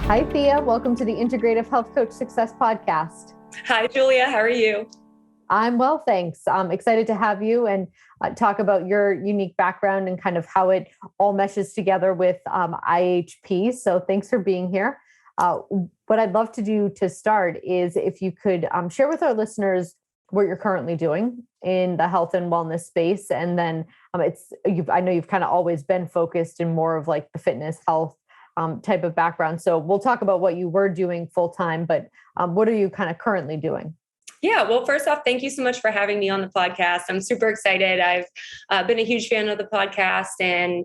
Hi, Thea. Welcome to the Integrative Health Coach Success Podcast. Hi, Julia. How are you? I'm well, thanks. I'm excited to have you and talk about your unique background and kind of how it all meshes together with IHP. So thanks for being here. What I'd love to do to start is if you could share with our listeners what you're currently doing in the health and wellness space. And then I know you've kind of always been focused in more of like the fitness health type of background. So we'll talk about what you were doing full time, but what are you kind of currently doing? Yeah, well, first off, thank you so much for having me on the podcast. I'm super excited. I've been a huge fan of the podcast and,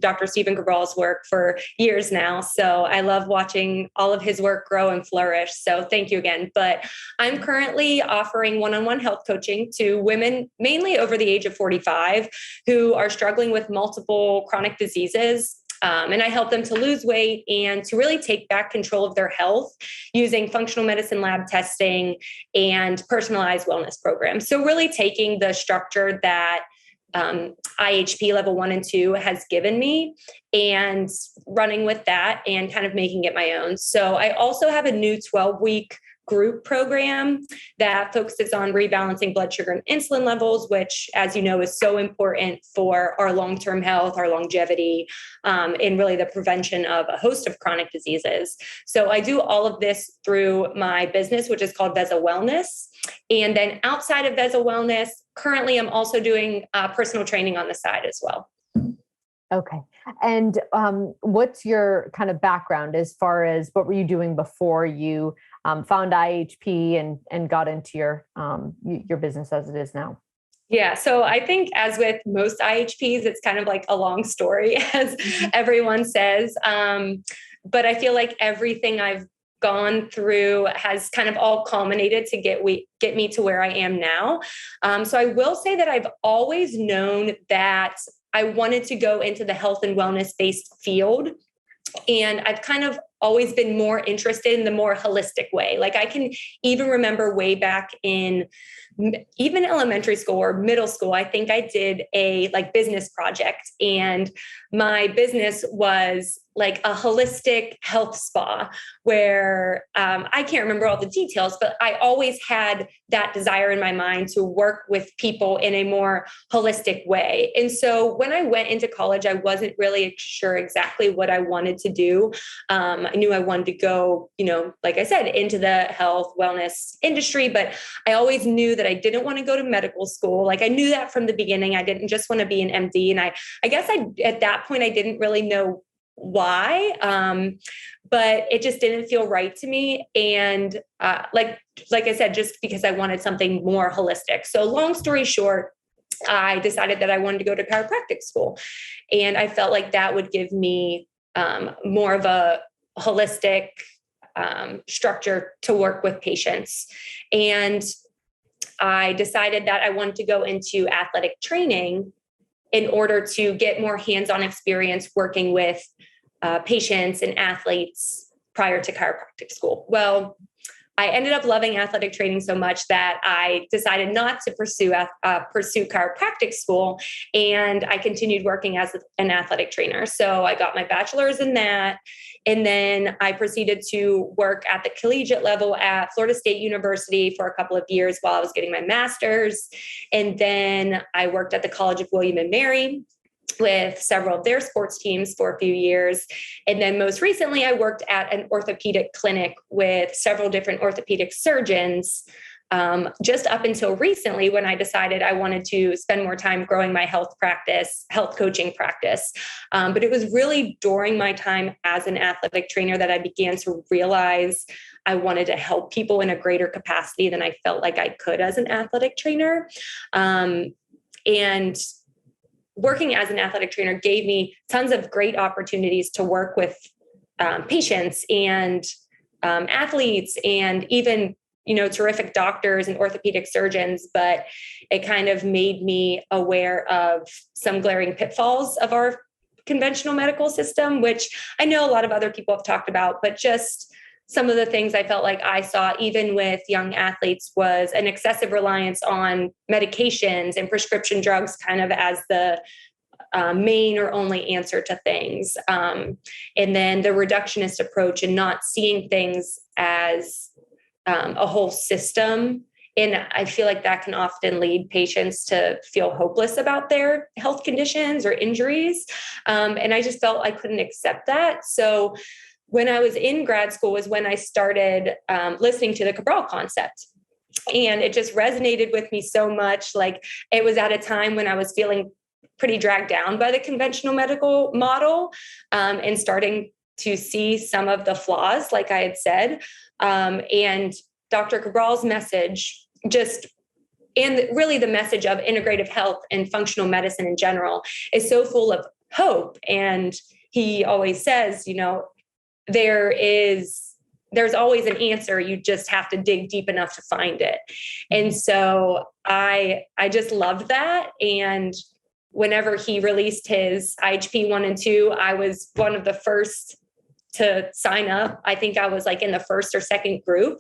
Dr. Stephen Cabral's work for years now. So I love watching all of his work grow and flourish. So thank you again. But I'm currently offering one-on-one health coaching to women, mainly over the age of 45, who are struggling with multiple chronic diseases. And I help them to lose weight and to really take back control of their health using functional medicine lab testing and personalized wellness programs. So really taking the structure that IHP level 1 and 2 has given me and running with that and kind of making it my own. So I also have a new 12-week group program that focuses on rebalancing blood sugar and insulin levels, which, as you know, is so important for our long-term health, our longevity, and really the prevention of a host of chronic diseases. So I do all of this through my business, which is called Veza Wellness. And then outside of Veza Wellness, currently I'm also doing personal training on the side as well. Okay. And what's your kind of background as far as what were you doing before you found IHP and got into your business as it is now? Yeah. So I think as with most IHPs, it's kind of like a long story, as everyone says. But I feel like everything I've gone through has kind of all culminated to get me to where I am now. So I will say that I've always known that I wanted to go into the health and wellness-based field. And I've kind of always been more interested in the more holistic way. Like I can even remember way back in even elementary school or middle school, I think I did a business project, and my business was like a holistic health spa where I can't remember all the details, but I always had that desire in my mind to work with people in a more holistic way. And so when I went into college, I wasn't really sure exactly what I wanted to do. I knew I wanted to go, like I said, into the health wellness industry, but I always knew that I didn't want to go to medical school. Like I knew that from the beginning. I didn't just want to be an MD. And I guess at that point, I didn't really know why, but it just didn't feel right to me. And like I said, just because I wanted something more holistic. So long story short, I decided that I wanted to go to chiropractic school. And I felt like that would give me more of a holistic structure to work with patients. And I decided that I wanted to go into athletic training in order to get more hands-on experience working with patients and athletes prior to chiropractic school. Well, I ended up loving athletic training so much that I decided not to pursue chiropractic school, and I continued working as an athletic trainer. So I got my bachelor's in that, and then I proceeded to work at the collegiate level at Florida State University for a couple of years while I was getting my master's. And then I worked at the College of William and Mary with several of their sports teams for a few years. And then most recently, I worked at an orthopedic clinic with several different orthopedic surgeons, just up until recently when I decided I wanted to spend more time growing my health coaching practice. But it was really during my time as an athletic trainer that I began to realize I wanted to help people in a greater capacity than I felt like I could as an athletic trainer. And working as an athletic trainer gave me tons of great opportunities to work with patients and athletes and even, terrific doctors and orthopedic surgeons. But it kind of made me aware of some glaring pitfalls of our conventional medical system, which I know a lot of other people have talked about, but just some of the things I felt like I saw even with young athletes was an excessive reliance on medications and prescription drugs kind of as the main or only answer to things. And then the reductionist approach and not seeing things as a whole system. And I feel like that can often lead patients to feel hopeless about their health conditions or injuries. And I just felt I couldn't accept that. So when I was in grad school was when I started listening to the Cabral concept. And it just resonated with me so much. Like, it was at a time when I was feeling pretty dragged down by the conventional medical model, and starting to see some of the flaws, like I had said. And Dr. Cabral's message and really the message of integrative health and functional medicine in general is so full of hope. And he always says, there's always an answer. You just have to dig deep enough to find it. And so I just loved that. And whenever he released his IHP 1 and 2, I was one of the first to sign up. I think I was like in the first or second group.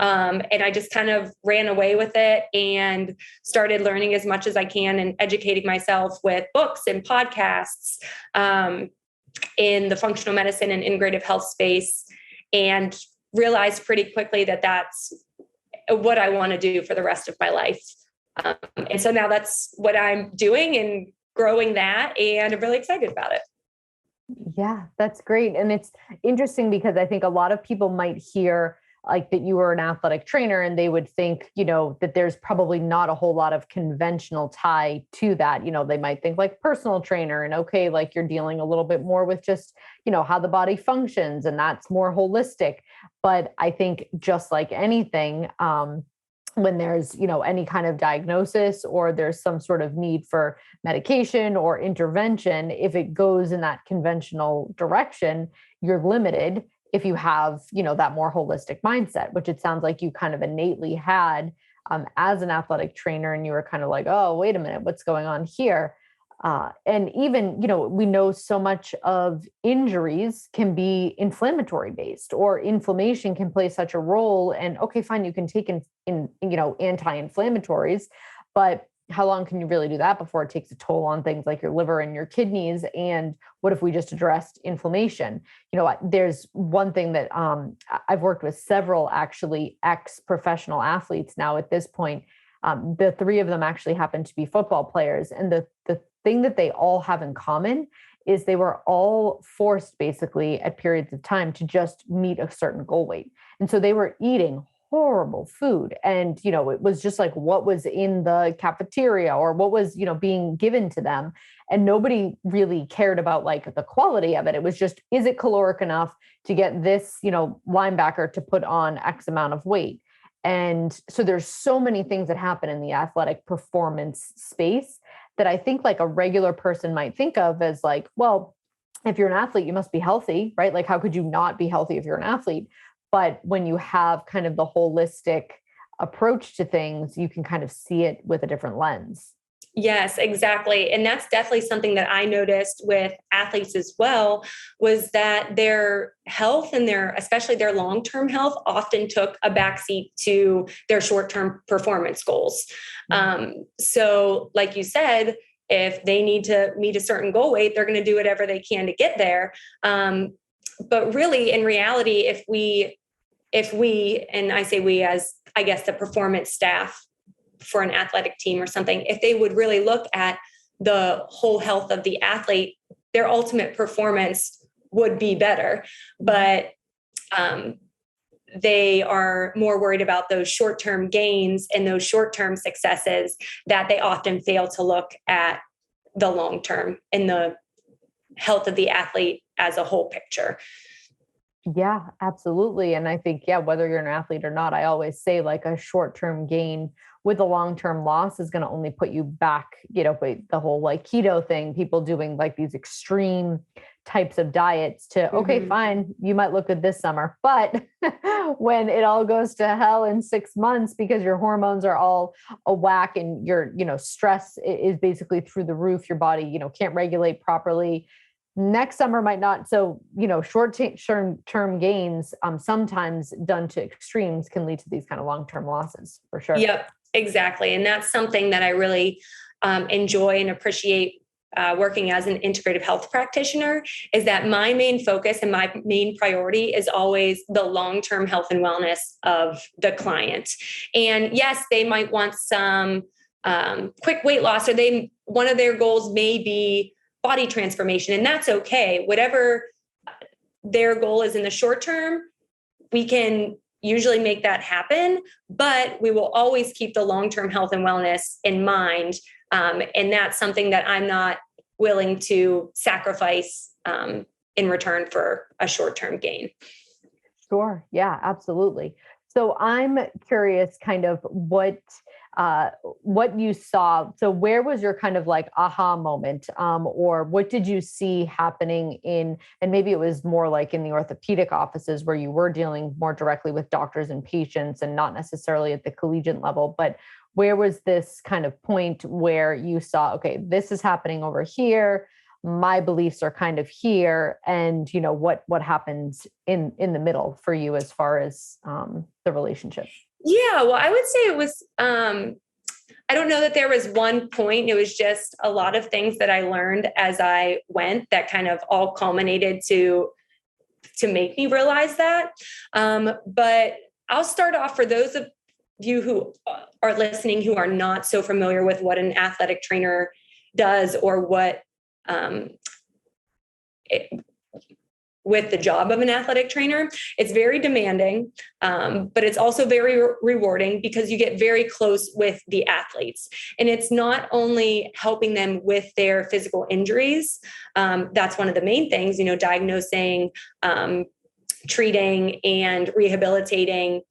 And I just kind of ran away with it and started learning as much as I can and educating myself with books and podcasts in the functional medicine and integrative health space, and realized pretty quickly that that's what I want to do for the rest of my life. And so now that's what I'm doing and growing that, and I'm really excited about it. Yeah, that's great. And it's interesting because I think a lot of people might hear like that you were an athletic trainer and they would think, that there's probably not a whole lot of conventional tie to that. They might think like personal trainer and okay, like you're dealing a little bit more with just, how the body functions, and that's more holistic. But I think just like anything, when there's, any kind of diagnosis or there's some sort of need for medication or intervention, if it goes in that conventional direction, you're limited if you have, that more holistic mindset, which it sounds like you kind of innately had as an athletic trainer. And you were kind of like, oh, wait a minute, what's going on here? And even, we know so much of injuries can be inflammatory based, or inflammation can play such a role. And okay, fine, you can take in anti-inflammatories, but how long can you really do that before it takes a toll on things like your liver and your kidneys? And what if we just addressed inflammation? There's one thing that I've worked with several actually ex-professional athletes now at this point. The three of them actually happen to be football players. And the thing that they all have in common is they were all forced basically at periods of time to just meet a certain goal weight. And so they were eating horrible food. And, it was just like what was in the cafeteria or what was, being given to them. And nobody really cared about like the quality of it. It was just, is it caloric enough to get this, linebacker to put on X amount of weight? And so there's so many things that happen in the athletic performance space that I think like a regular person might think of as like, well, if you're an athlete, you must be healthy, right? Like, how could you not be healthy if you're an athlete? But when you have kind of the holistic approach to things, you can kind of see it with a different lens. Yes, exactly. And that's definitely something that I noticed with athletes as well, was that their health and especially their long-term health often took a backseat to their short-term performance goals. So like you said, if they need to meet a certain goal weight, they're going to do whatever they can to get there. But really, in reality, if we, and I say we as, I guess, the performance staff for an athletic team or something, if they would really look at the whole health of the athlete, their ultimate performance would be better. But they are more worried about those short-term gains and those short-term successes, that they often fail to look at the long-term and the health of the athlete as a whole picture. Yeah, absolutely. And I think, whether you're an athlete or not, I always say like a short-term gain with a long-term loss is going to only put you back, the whole like keto thing, people doing like these extreme types of diets to, okay, fine, you might look good this summer, but when it all goes to hell in 6 months because your hormones are all a whack and your, stress is basically through the roof, your body, can't regulate properly. Next summer might not. So, short-term gains, sometimes done to extremes, can lead to these kind of long-term losses for sure. Yep, exactly. And that's something that I really enjoy and appreciate working as an integrative health practitioner is that my main focus and my main priority is always the long-term health and wellness of the client. And yes, they might want some quick weight loss, or one of their goals may be body transformation, and that's okay. Whatever their goal is in the short term, we can usually make that happen, but we will always keep the long-term health and wellness in mind. And that's something that I'm not willing to sacrifice in return for a short-term gain. Sure. Yeah, absolutely. So I'm curious kind of what you saw. So where was your kind of like aha moment, or what did you see happening and maybe it was more like in the orthopedic offices where you were dealing more directly with doctors and patients and not necessarily at the collegiate level, but where was this kind of point where you saw, okay, this is happening over here, my beliefs are kind of here, and what happens in the middle for you as far as the relationship? Yeah, well, I would say it was, I don't know that there was one point. It was just a lot of things that I learned as I went that kind of all culminated to make me realize that. But I'll start off for those of you who are listening who are not so familiar with what an athletic trainer does or what with the job of an athletic trainer. It's very demanding, but it's also very rewarding because you get very close with the athletes. And it's not only helping them with their physical injuries. That's one of the main things, diagnosing, treating, and rehabilitating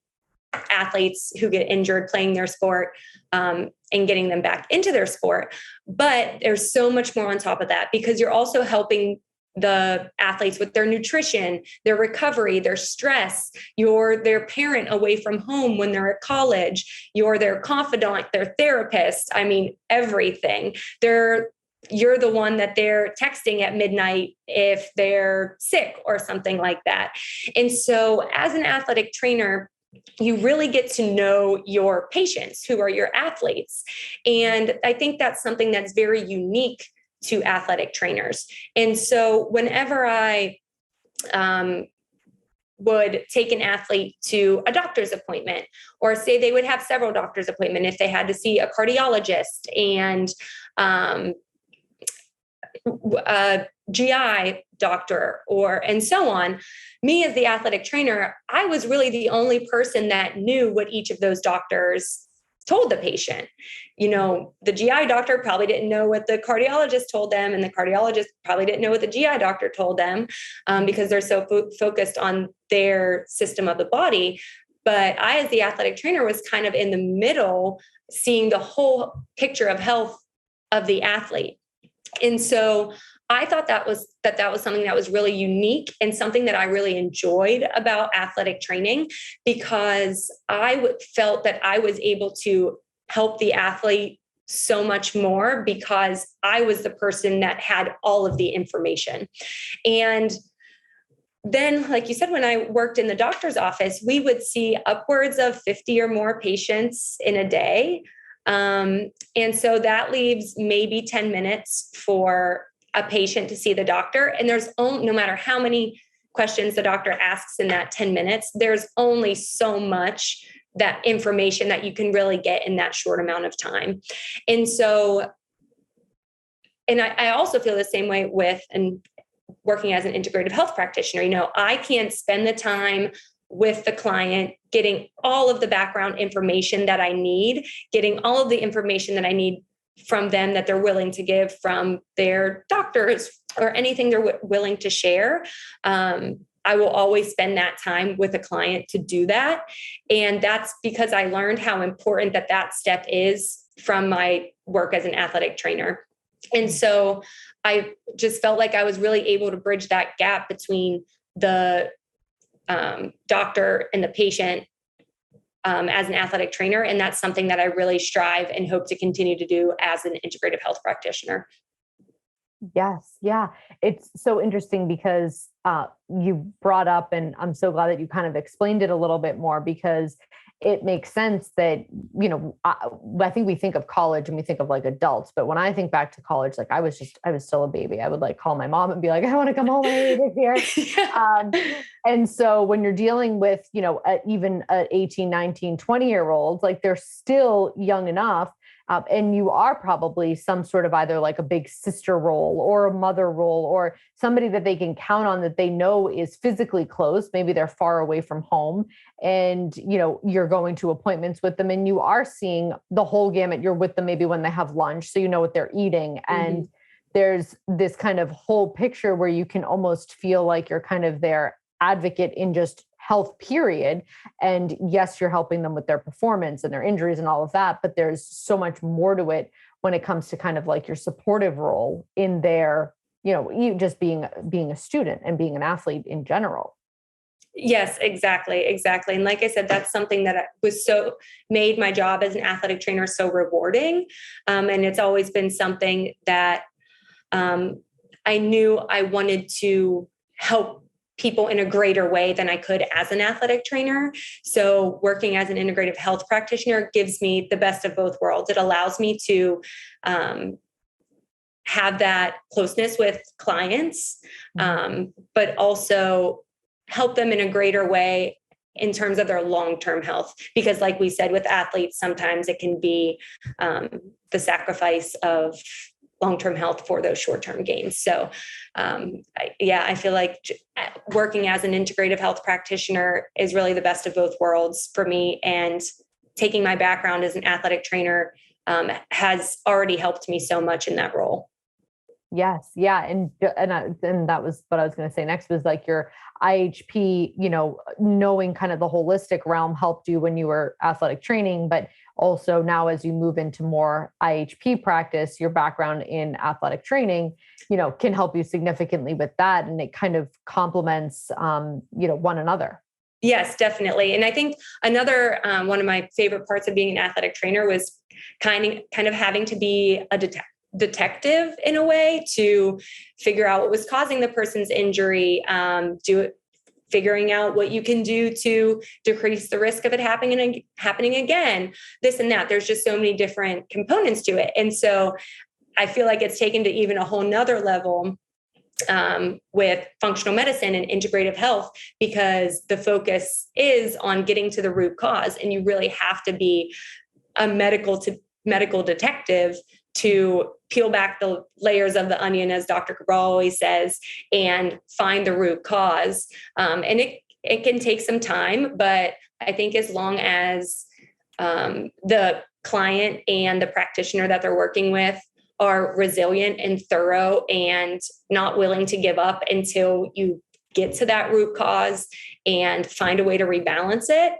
athletes who get injured playing their sport, and getting them back into their sport. But there's so much more on top of that because you're also helping the athletes with their nutrition, their recovery, their stress. You're their parent away from home when they're at college. You're their confidant, their therapist. I mean, everything. You're the one that they're texting at midnight if they're sick or something like that. And so as an athletic trainer, you really get to know your patients who are your athletes. And I think that's something that's very unique to athletic trainers. And so whenever I would take an athlete to a doctor's appointment, or say they would have several doctor's appointments if they had to see a cardiologist and a GI doctor and so on, me as the athletic trainer, I was really the only person that knew what each of those doctors told the patient. The GI doctor probably didn't know what the cardiologist told them, and the cardiologist probably didn't know what the GI doctor told them, because they're so focused on their system of the body. But I, as the athletic trainer, was kind of in the middle, seeing the whole picture of health of the athlete. And so I thought that was something that was really unique and something that I really enjoyed about athletic training, because I felt that I was able to help the athlete so much more because I was the person that had all of the information. And then, like you said, when I worked in the doctor's office, we would see upwards of 50 or more patients in a day. And so that leaves maybe 10 minutes for a patient to see the doctor. And there's no matter how many questions the doctor asks in that 10 minutes, there's only so much that information that you can really get in that short amount of time. And so, and I also feel the same way with and working as an integrative health practitioner. I can't spend the time with the client getting all of the background information that I need, getting all of the information that I need from them that they're willing to give from their doctors or anything they're willing to share. I will always spend that time with a client to do that. And that's because I learned how important that step is from my work as an athletic trainer. And so I just felt like I was really able to bridge that gap between the doctor and the patient as an athletic trainer. And that's something that I really strive and hope to continue to do as an integrative health practitioner. Yes. Yeah. It's so interesting because you brought up, and I'm so glad that you kind of explained it a little bit more, because it makes sense that, I think we think of college and we think of like adults, but when I think back to college, like I was still a baby. I would like call my mom and be like, I want to come home this year. And so when you're dealing with, even 18, 19, 20-year-olds, like they're still young enough. And you are probably some sort of either like a big sister role or a mother role or somebody that they can count on that they know is physically close. Maybe they're far away from home and, you're going to appointments with them and you are seeing the whole gamut. You're with them maybe when they have lunch, so you know what they're eating. And there's this kind of whole picture where you can almost feel like you're kind of their advocate in just health period. And yes, you're helping them with their performance and their injuries and all of that, but there's so much more to it when it comes to kind of like your supportive role in their, you just being a student and being an athlete in general. Yes, exactly. And like I said, that's something that made my job as an athletic trainer so rewarding. And it's always been something that I knew I wanted to help people in a greater way than I could as an athletic trainer. So working as an integrative health practitioner gives me the best of both worlds. It allows me to have that closeness with clients, but also help them in a greater way in terms of their long-term health. Because like we said, with athletes, sometimes it can be the sacrifice of long-term health for those short-term gains. So I feel like working as an integrative health practitioner is really the best of both worlds for me. And taking my background as an athletic trainer has already helped me so much in that role. Yes. Yeah. And that was what I was going to say next was like your IHP, knowing kind of the holistic realm helped you when you were athletic training, but also now as you move into more IHP practice, your background in athletic training, can help you significantly with that. And it kind of complements, one another. Yes, definitely. And I think another one of my favorite parts of being an athletic trainer was kind of having to be a detective in a way to figure out what was causing the person's injury, figuring out what you can do to decrease the risk of it happening again, this and that. There's just so many different components to it. And so I feel like it's taken to even a whole nother level with functional medicine and integrative health, because the focus is on getting to the root cause. And you really have to be a medical detective to peel back the layers of the onion, as Dr. Cabral always says, and find the root cause. And it can take some time, but I think as long as the client and the practitioner that they're working with are resilient and thorough and not willing to give up until you get to that root cause and find a way to rebalance it,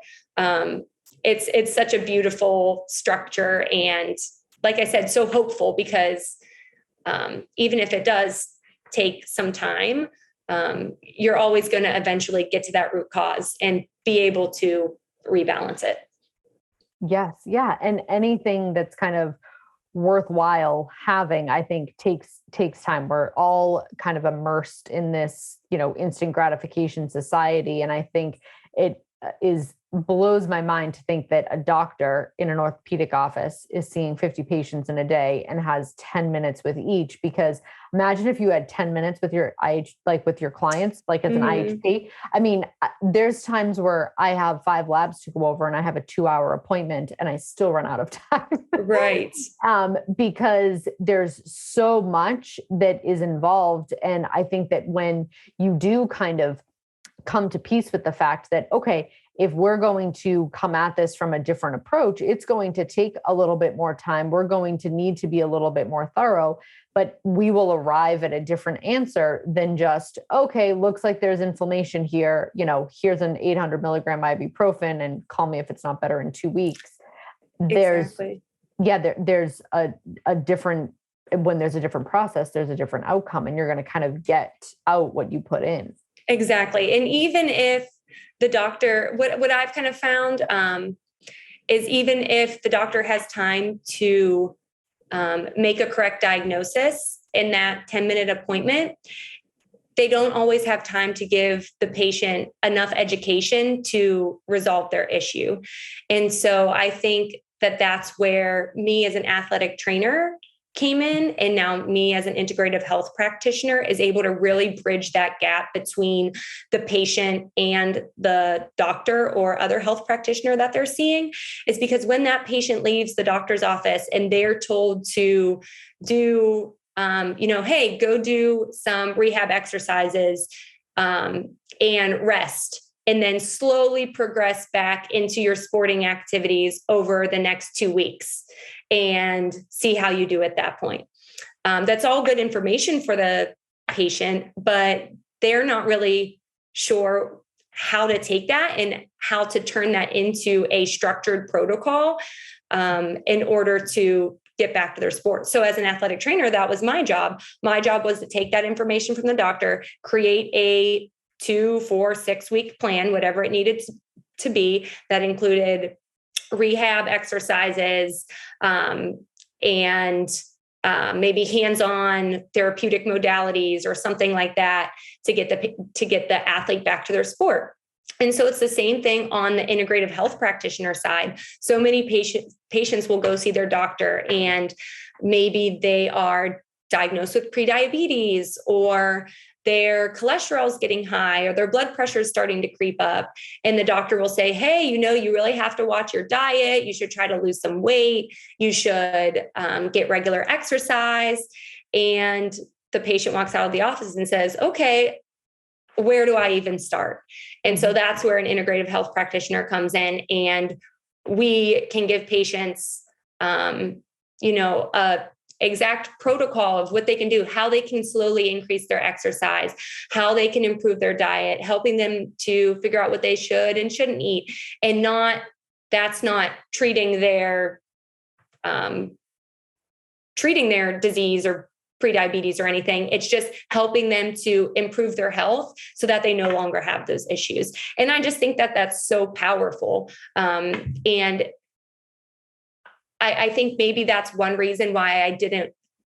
it's such a beautiful structure. And like I said, so hopeful, because even if it does take some time, you're always going to eventually get to that root cause and be able to rebalance it. Yes. Yeah. And anything that's kind of worthwhile having, I think takes time. We're all kind of immersed in this, instant gratification society. And I think it blows my mind to think that a doctor in an orthopedic office is seeing 50 patients in a day and has 10 minutes with each, because imagine if you had 10 minutes with your with your clients, like as an IHP. I mean, there's times where I have 5 labs to go over and I have a 2-hour appointment and I still run out of time. Right. Because there's so much that is involved. And I think that when you do kind of come to peace with the fact that, okay, if we're going to come at this from a different approach, it's going to take a little bit more time. We're going to need to be a little bit more thorough, but we will arrive at a different answer than just, okay, looks like there's inflammation here. Here's an 800 milligram ibuprofen and call me if it's not better in 2 weeks. Exactly. There's a different, when there's a different process, there's a different outcome, and you're going to kind of get out what you put in. Exactly. And even if the doctor, what I've kind of found is even if the doctor has time to make a correct diagnosis in that 10-minute appointment, they don't always have time to give the patient enough education to resolve their issue. And so I think that that's where me as an athletic trainer came in, and now me as an integrative health practitioner is able to really bridge that gap between the patient and the doctor or other health practitioner that they're seeing. Is because when that patient leaves the doctor's office and they're told to do hey, go do some rehab exercises and rest, and then slowly progress back into your sporting activities over the next 2 weeks and see how you do at that point. That's all good information for the patient, but they're not really sure how to take that and how to turn that into a structured protocol in order to get back to their sport. So as an athletic trainer, that was my job. My job was to take that information from the doctor, create a 2, 4, 6 week plan, whatever it needed to be, that included rehab exercises and maybe hands-on therapeutic modalities or something like that to get the athlete back to their sport. And so it's the same thing on the integrative health practitioner side. So many patients will go see their doctor, and maybe they are diagnosed with prediabetes, or their cholesterol is getting high, or their blood pressure is starting to creep up. And the doctor will say, hey, you really have to watch your diet. You should try to lose some weight. You should get regular exercise. And the patient walks out of the office and says, okay, where do I even start? And so that's where an integrative health practitioner comes in, and we can give patients, a exact protocol of what they can do, how they can slowly increase their exercise, how they can improve their diet, helping them to figure out what they should and shouldn't eat. And that's not treating their disease or prediabetes or anything. It's just helping them to improve their health so that they no longer have those issues. And I just think that that's so powerful. And I think maybe that's one reason why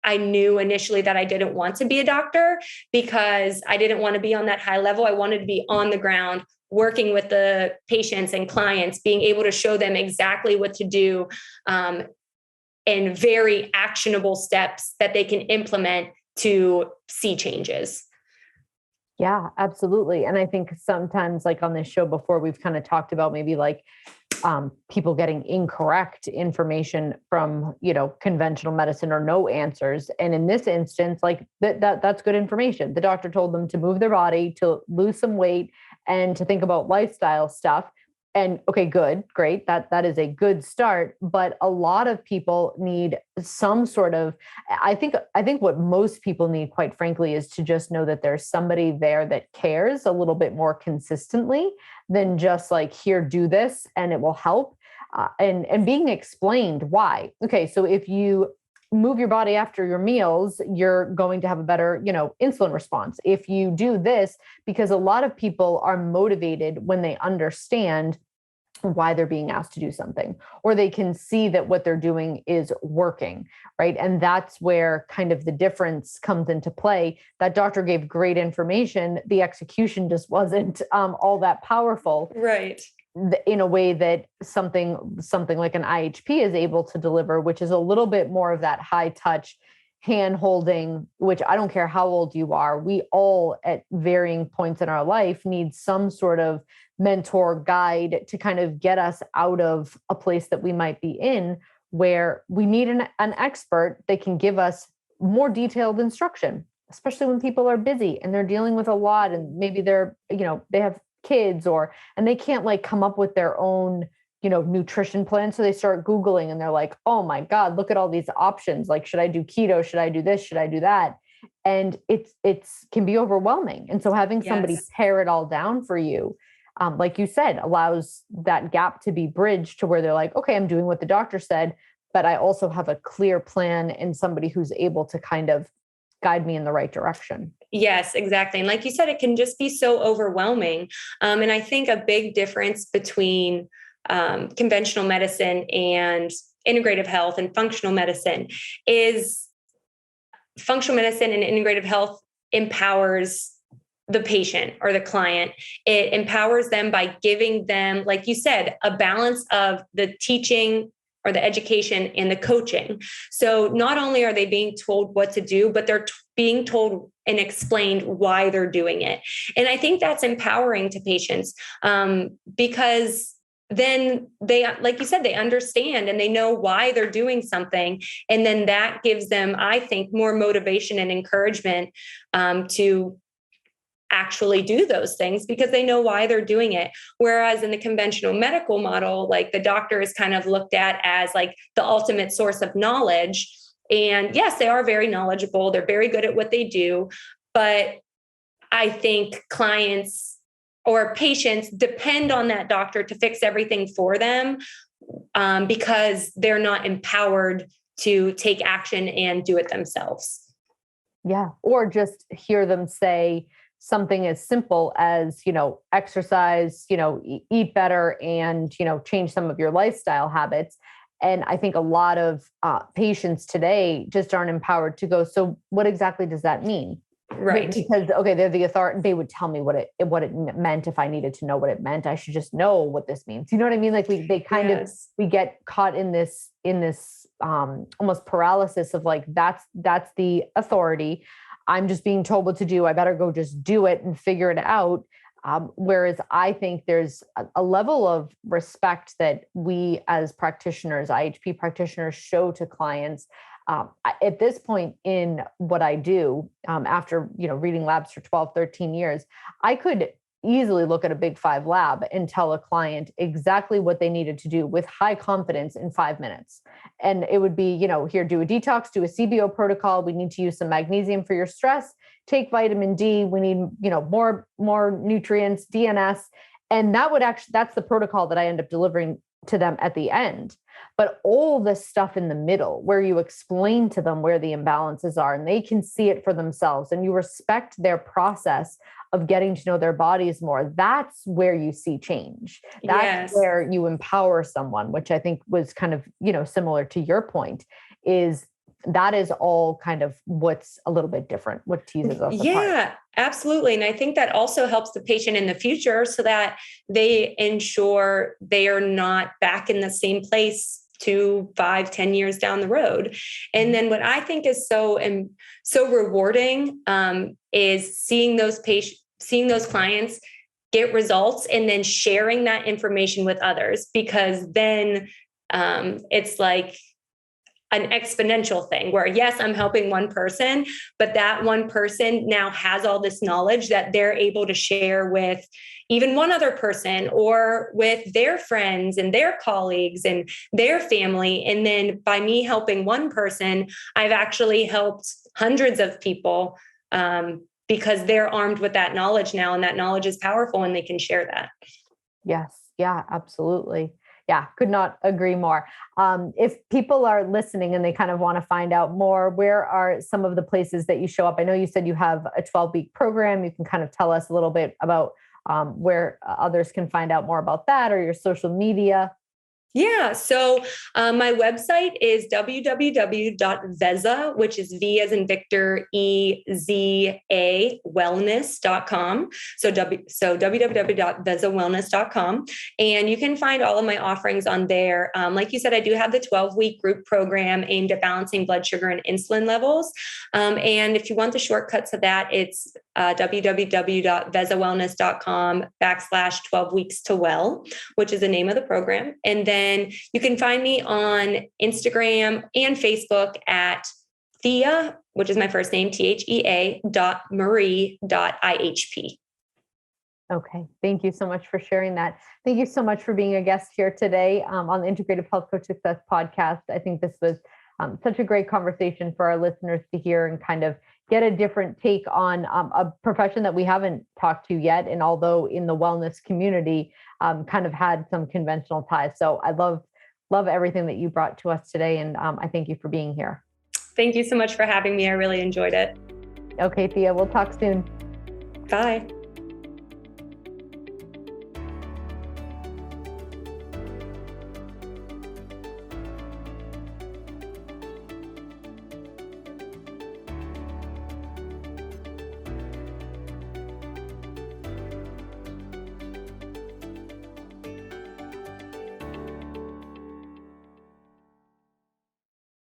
I knew initially that I didn't want to be a doctor, because I didn't want to be on that high level. I wanted to be on the ground, working with the patients and clients, being able to show them exactly what to do, and very actionable steps that they can implement to see changes. Yeah, absolutely. And I think sometimes, like on this show before, we've kind of talked about maybe like people getting incorrect information from, conventional medicine or no answers. And in this instance, like that's good information. The doctor told them to move their body, to lose some weight, and to think about lifestyle stuff. And okay, good, great. That is a good start. But a lot of people need some sort of, I think what most people need, quite frankly, is to just know that there's somebody there that cares a little bit more consistently than just like, here, do this and it will help. And being explained why. Okay, so if you move your body after your meals, you're going to have a better, insulin response. If you do this, because a lot of people are motivated when they understand why they're being asked to do something, or they can see that what they're doing is working, right? And that's where kind of the difference comes into play. That doctor gave great information. The execution just wasn't all that powerful. Right. In a way that something like an IHP is able to deliver, which is a little bit more of that high touch hand holding, which I don't care how old you are. We all at varying points in our life need some sort of mentor guide to kind of get us out of a place that we might be in, where we need an expert that can give us more detailed instruction, especially when people are busy and they're dealing with a lot, and maybe they're, they have kids and they can't like come up with their own, nutrition plan. So they start Googling and they're like, oh my God, look at all these options. Like, should I do keto? Should I do this? Should I do that? And it's can be overwhelming. And so having somebody pare it all down for you, like you said, allows that gap to be bridged to where they're like, okay, I'm doing what the doctor said, but I also have a clear plan and somebody who's able to kind of guide me in the right direction. Yes, exactly. And like you said, it can just be so overwhelming. And I think a big difference between conventional medicine and integrative health and functional medicine is functional medicine and integrative health empowers the patient or the client. It empowers them by giving them, like you said, a balance of the teaching or the education and the coaching. So not only are they being told what to do, but they're being told and explained why they're doing it. And I think that's empowering to patients, because then they, like you said, they understand and they know why they're doing something. And then that gives them, I think, more motivation and encouragement to actually do those things because they know why they're doing it. Whereas in the conventional medical model, like the doctor is kind of looked at as like the ultimate source of knowledge. And yes, they are very knowledgeable. They're very good at what they do. But I think clients or patients depend on that doctor to fix everything for them because they're not empowered to take action and do it themselves. Yeah. Or just hear them say something as simple as, exercise, eat better and, change some of your lifestyle habits. And I think a lot of patients today just aren't empowered to go, so what exactly does that mean? Right. Because, okay, they're the authority. They would tell me what it meant. If I needed to know what it meant, I should just know what this means. You know what I mean? Like we get caught in this almost paralysis of like, that's the authority. I'm just being told what to do. I better go just do it and figure it out. Whereas I think there's a level of respect that we as practitioners, IHP practitioners, show to clients. At this point in what I do, after, reading labs for 12, 13 years, I could easily look at a Big 5 lab and tell a client exactly what they needed to do with high confidence in 5 minutes. And it would be, here, do a detox, do a CBO protocol. We need to use some magnesium for your stress, take vitamin D. We need, more nutrients, DNS. And that's the protocol that I end up delivering to them at the end. But all the stuff in the middle where you explain to them where the imbalances are and they can see it for themselves and you respect their process of getting to know their bodies more, that's where you see change. That's where you empower someone, which I think was kind of, similar to your point, is that is all kind of what's a little bit different, what teases us apart. Yeah, absolutely. And I think that also helps the patient in the future so that they ensure they are not back in the same place 2, 5, 10 years down the road. And then what I think is so rewarding is seeing those clients get results and then sharing that information with others, because then it's like an exponential thing where, yes, I'm helping one person, but that one person now has all this knowledge that they're able to share with even one other person or with their friends and their colleagues and their family. And then by me helping one person, I've actually helped hundreds of people because they're armed with that knowledge now, and that knowledge is powerful and they can share that. Yes. Yeah, absolutely. Yeah, could not agree more. If people are listening and they kind of want to find out more, where are some of the places that you show up? I know you said you have a 12-week program. You can kind of tell us a little bit about where others can find out more about that, or your social media. Yeah. So my website is www.veza, which is V as in Victor, EZA wellness.com. So www.vezawellness.com. And you can find all of my offerings on there. Like you said, I do have the 12-week group program aimed at balancing blood sugar and insulin levels. And if you want the shortcuts of that, it's www.vezawellness.com/12 weeks to well, which is the name of the program. And then you can find me on Instagram and Facebook at Thea, which is my first name, THEA.Marie.IHP. Okay. Thank you so much for sharing that. Thank you so much for being a guest here today on the Integrative Health Coach Success podcast. I think this was such a great conversation for our listeners to hear and kind of get a different take on a profession that we haven't talked to yet. And although in the wellness community, kind of had some conventional ties. So I love everything that you brought to us today. And I thank you for being here. Thank you so much for having me. I really enjoyed it. Okay, Thea, we'll talk soon. Bye.